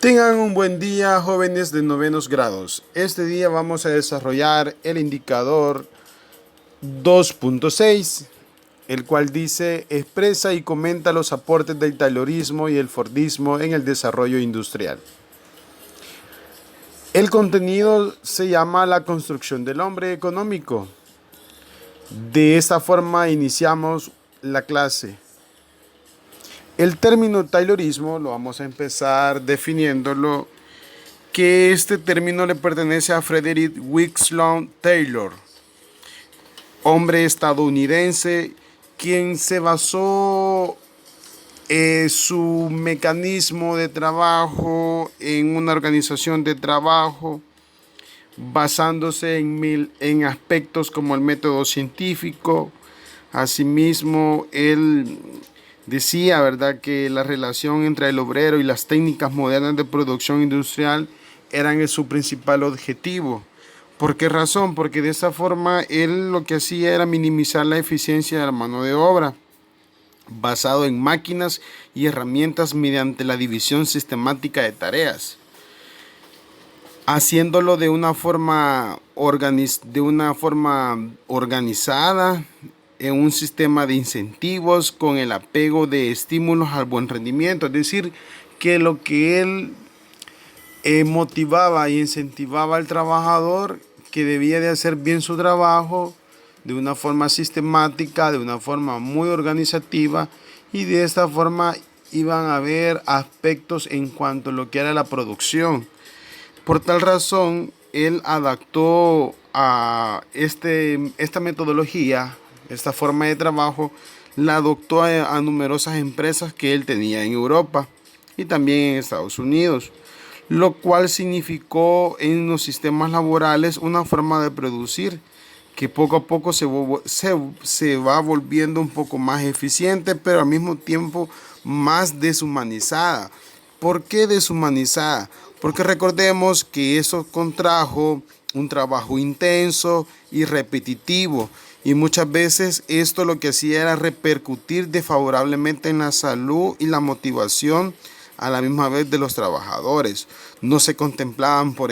Tengan un buen día, jóvenes de novenos grados. Este día vamos a desarrollar el indicador 2.6, el cual dice: expresa y comenta los aportes del Taylorismo y el Fordismo en el desarrollo industrial. El contenido se llama la construcción del hombre económico. De esta forma iniciamos la clase. El término Taylorismo lo vamos a empezar definiéndolo, que este término le pertenece a Frederick Winslow Taylor, hombre estadounidense, quien se basó su mecanismo de trabajo en una organización de trabajo, basándose en aspectos como el método científico. Asimismo, él decía, ¿verdad?, que la relación entre el obrero y las técnicas modernas de producción industrial eran su principal objetivo. ¿Por qué razón? Porque de esa forma él lo que hacía era minimizar la eficiencia de la mano de obra, basado en máquinas y herramientas mediante la división sistemática de tareas, haciéndolo de una forma organizada, en un sistema de incentivos con el apego de estímulos al buen rendimiento. Es decir, que lo que él motivaba y incentivaba al trabajador, que debía de hacer bien su trabajo de una forma sistemática, de una forma muy organizativa, y de esta forma iban a haber aspectos en cuanto a lo que era la producción. Por tal razón, él adaptó a esta metodología, esta forma de trabajo, la adoptó a numerosas empresas que él tenía en Europa y también en Estados Unidos, lo cual significó en los sistemas laborales una forma de producir que poco a poco se va volviendo un poco más eficiente, pero al mismo tiempo más deshumanizada. ¿Por qué deshumanizada? Porque recordemos que eso contrajo un trabajo intenso y repetitivo, y muchas veces esto lo que hacía era repercutir desfavorablemente en la salud y la motivación a la misma vez de los trabajadores. No se contemplaban, por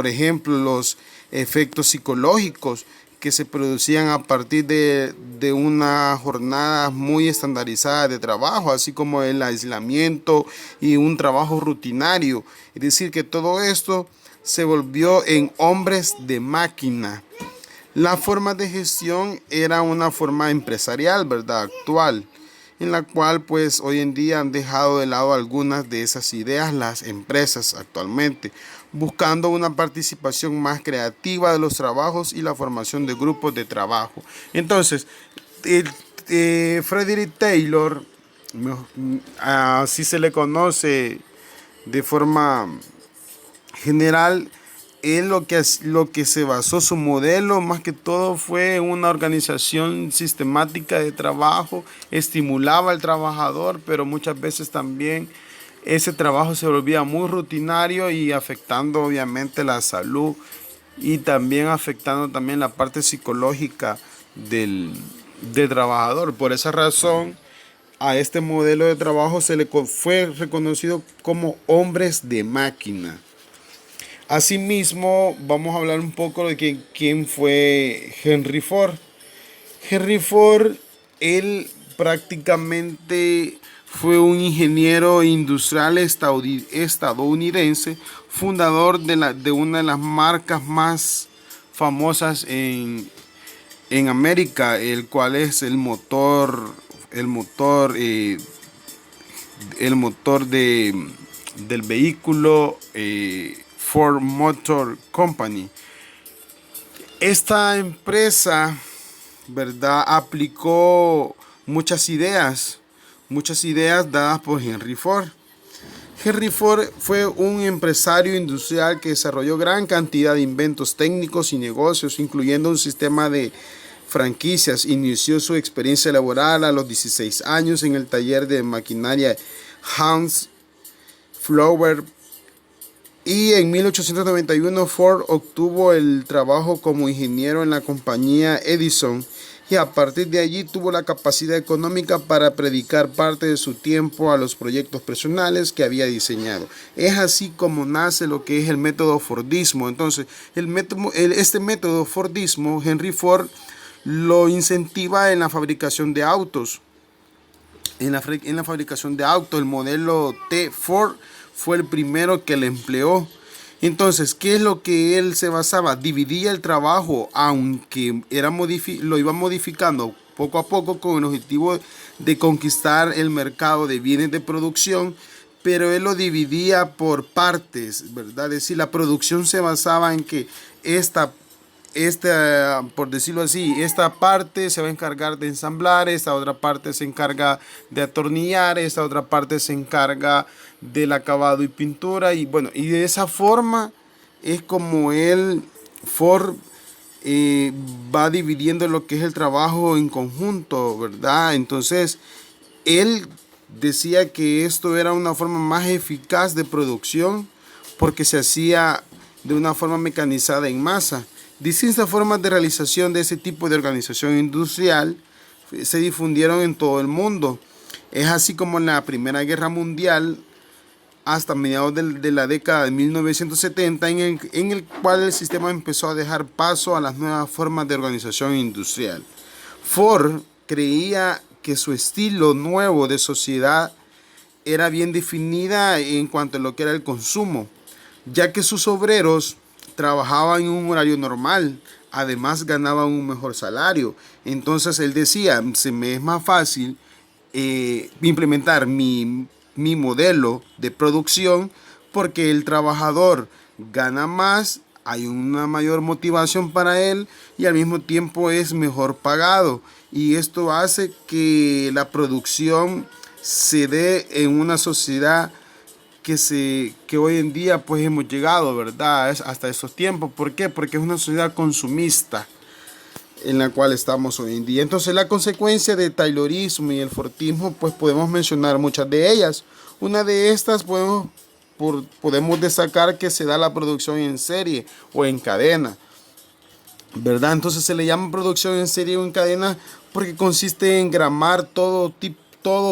ejemplo, los efectos psicológicos que se producían a partir de una jornada muy estandarizada de trabajo, así como el aislamiento y un trabajo rutinario. Es decir, que todo esto se volvió en hombres de máquina. La forma de gestión era una forma empresarial, ¿verdad?, actual, en la cual pues hoy en día han dejado de lado algunas de esas ideas las empresas actualmente, buscando una participación más creativa de los trabajos y la formación de grupos de trabajo. Entonces, Frederick Taylor, así se le conoce de forma general, él lo que se basó su modelo más que todo fue una organización sistemática de trabajo, estimulaba al trabajador, pero muchas veces también ese trabajo se volvía muy rutinario y afectando obviamente la salud y también afectando también la parte psicológica del trabajador. Por esa razón, a este modelo de trabajo se le fue reconocido como hombres de máquina. Asimismo, vamos a hablar un poco de quién fue Henry Ford. Henry Ford, él prácticamente fue un ingeniero industrial estadounidense, fundador de una de las marcas más famosas en América, el cual es el motor del vehículo Ford Motor Company. Esta empresa, ¿verdad?, aplicó muchas ideas dadas por Henry Ford. Henry Ford fue un empresario industrial que desarrolló gran cantidad de inventos técnicos y negocios, incluyendo un sistema de franquicias. Inició su experiencia laboral a los 16 años en el taller de maquinaria Hans Flower, y en 1891 Ford obtuvo el trabajo como ingeniero en la compañía Edison y a partir de allí tuvo la capacidad económica para dedicar parte de su tiempo a los proyectos personales que había diseñado. Es así como nace lo que es el método Fordismo. Entonces, este método Fordismo, Henry Ford lo incentiva en la fabricación de autos. En la fabricación de autos, el modelo T Ford fue el primero que le empleó. Entonces, ¿qué es lo que él se basaba? Dividía el trabajo, aunque lo iba modificando poco a poco con el objetivo de conquistar el mercado de bienes de producción, pero él lo dividía por partes, ¿verdad? Es decir, la producción se basaba en que por decirlo así, esta parte se va a encargar de ensamblar, esta otra parte se encarga de atornillar, esta otra parte se encarga del acabado y pintura, y bueno, y de esa forma es como Ford va dividiendo lo que es el trabajo en conjunto, ¿verdad? Entonces, él decía que esto era una forma más eficaz de producción porque se hacía de una forma mecanizada en masa. Distintas formas de realización de ese tipo de organización industrial se difundieron en todo el mundo. Es así como en la Primera Guerra Mundial, hasta mediados de la década de 1970, en el cual el sistema empezó a dejar paso a las nuevas formas de organización industrial. Ford creía que su estilo nuevo de sociedad era bien definida en cuanto a lo que era el consumo, ya que sus obreros trabajaban en un horario normal, además ganaban un mejor salario. Entonces él decía, se me es más fácil implementar mi modelo de producción porque el trabajador gana más, hay una mayor motivación para él y al mismo tiempo es mejor pagado. Y esto hace que la producción se dé en una sociedad que hoy en día pues hemos llegado, ¿verdad? Hasta esos tiempos. ¿Por qué? Porque es una sociedad consumista en la cual estamos hoy en día. Entonces, la consecuencia del Taylorismo y el Fordismo, pues podemos mencionar muchas de ellas. Una de estas podemos destacar que se da la producción en serie o en cadena, ¿verdad? Entonces se le llama producción en serie o en cadena porque consiste en gramar todo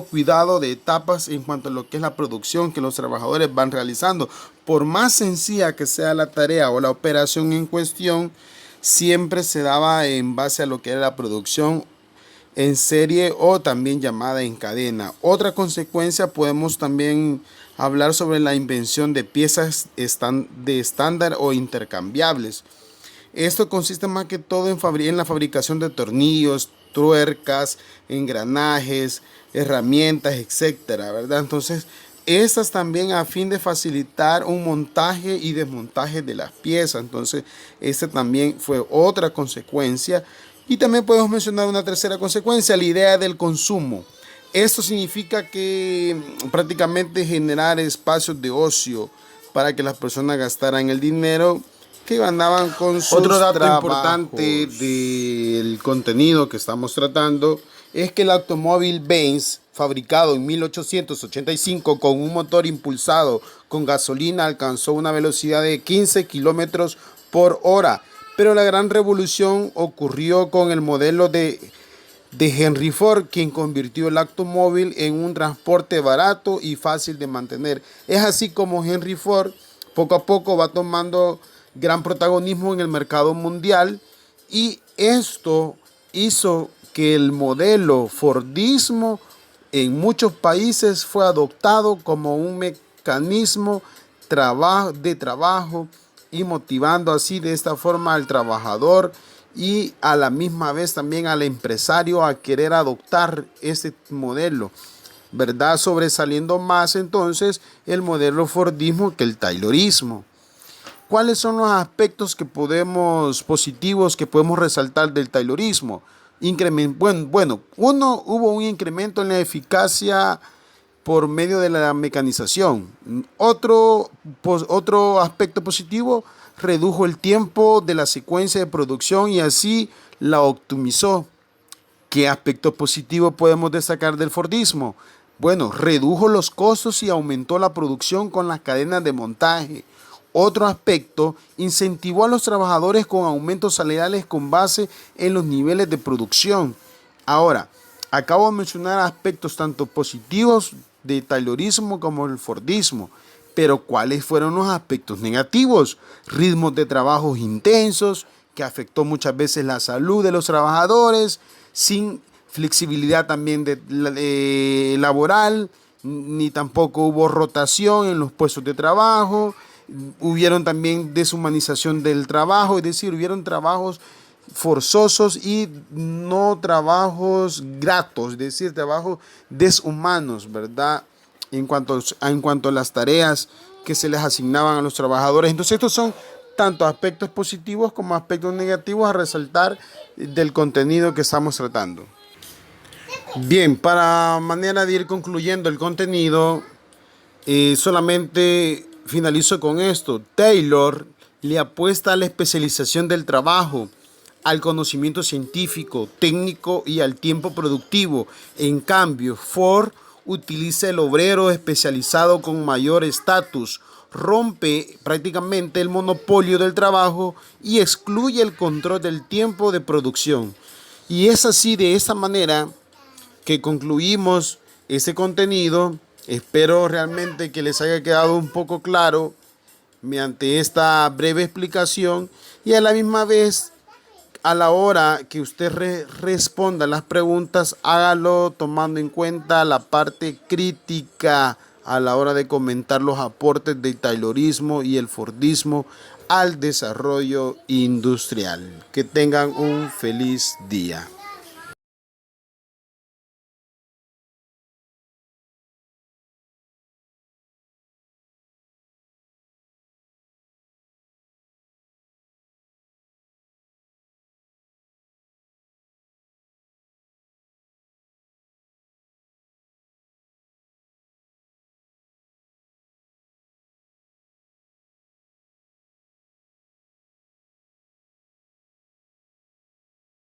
cuidado de etapas en cuanto a lo que es la producción que los trabajadores van realizando. Por más sencilla que sea la tarea o la operación en cuestión, siempre se daba en base a lo que era la producción en serie o también llamada en cadena. Otra consecuencia, podemos también hablar sobre la invención de piezas de estándar o intercambiables. Esto consiste más que todo en la fabricación de tornillos, tuercas, engranajes, herramientas, etcétera, ¿verdad? Entonces, estas también a fin de facilitar un montaje y desmontaje de las piezas. Entonces, esta también fue otra consecuencia. Y también podemos mencionar una tercera consecuencia, la idea del consumo. Esto significa que prácticamente generar espacios de ocio para que las personas gastaran el dinero que ganaban con sus Otro dato trabajos. importante del contenido que estamos tratando es que el automóvil Benz, fabricado en 1885 con un motor impulsado con gasolina, alcanzó una velocidad de 15 kilómetros por hora. Pero la gran revolución ocurrió con el modelo de Henry Ford, quien convirtió el automóvil en un transporte barato y fácil de mantener. Es así como Henry Ford poco a poco va tomando gran protagonismo en el mercado mundial, y esto hizo que el modelo Fordismo en muchos países fue adoptado como un mecanismo de trabajo y motivando así de esta forma al trabajador y a la misma vez también al empresario a querer adoptar este modelo, ¿verdad? Sobresaliendo más entonces el modelo Fordismo que el Taylorismo. ¿Cuáles son los aspectos positivos que podemos resaltar del Taylorismo? Hubo un incremento en la eficacia por medio de la mecanización. Otro aspecto positivo, redujo el tiempo de la secuencia de producción y así la optimizó. ¿Qué aspecto positivo podemos destacar del Fordismo? Bueno, redujo los costos y aumentó la producción con las cadenas de montaje. Otro aspecto, incentivó a los trabajadores con aumentos salariales con base en los niveles de producción. Ahora, acabo de mencionar aspectos tanto positivos de Taylorismo como el Fordismo, pero ¿cuáles fueron los aspectos negativos? Ritmos de trabajos intensos, que afectó muchas veces la salud de los trabajadores, sin flexibilidad también laboral, ni tampoco hubo rotación en los puestos de trabajo. Hubieron también deshumanización del trabajo, es decir, hubieron trabajos forzosos y no trabajos gratos, es decir, trabajos deshumanos, ¿verdad? En cuanto a las tareas que se les asignaban a los trabajadores. Entonces, estos son tanto aspectos positivos como aspectos negativos a resaltar del contenido que estamos tratando. Bien, para manera de ir concluyendo el contenido, solamente finalizo con esto. Taylor le apuesta a la especialización del trabajo, al conocimiento científico, técnico y al tiempo productivo. En cambio, Ford utiliza el obrero especializado con mayor estatus, rompe prácticamente el monopolio del trabajo y excluye el control del tiempo de producción. Y es así, de esa manera, que concluimos ese contenido. Espero realmente que les haya quedado un poco claro mediante esta breve explicación, y a la misma vez, a la hora que usted responda las preguntas, hágalo tomando en cuenta la parte crítica a la hora de comentar los aportes del Taylorismo y el Fordismo al desarrollo industrial. Que tengan un feliz día.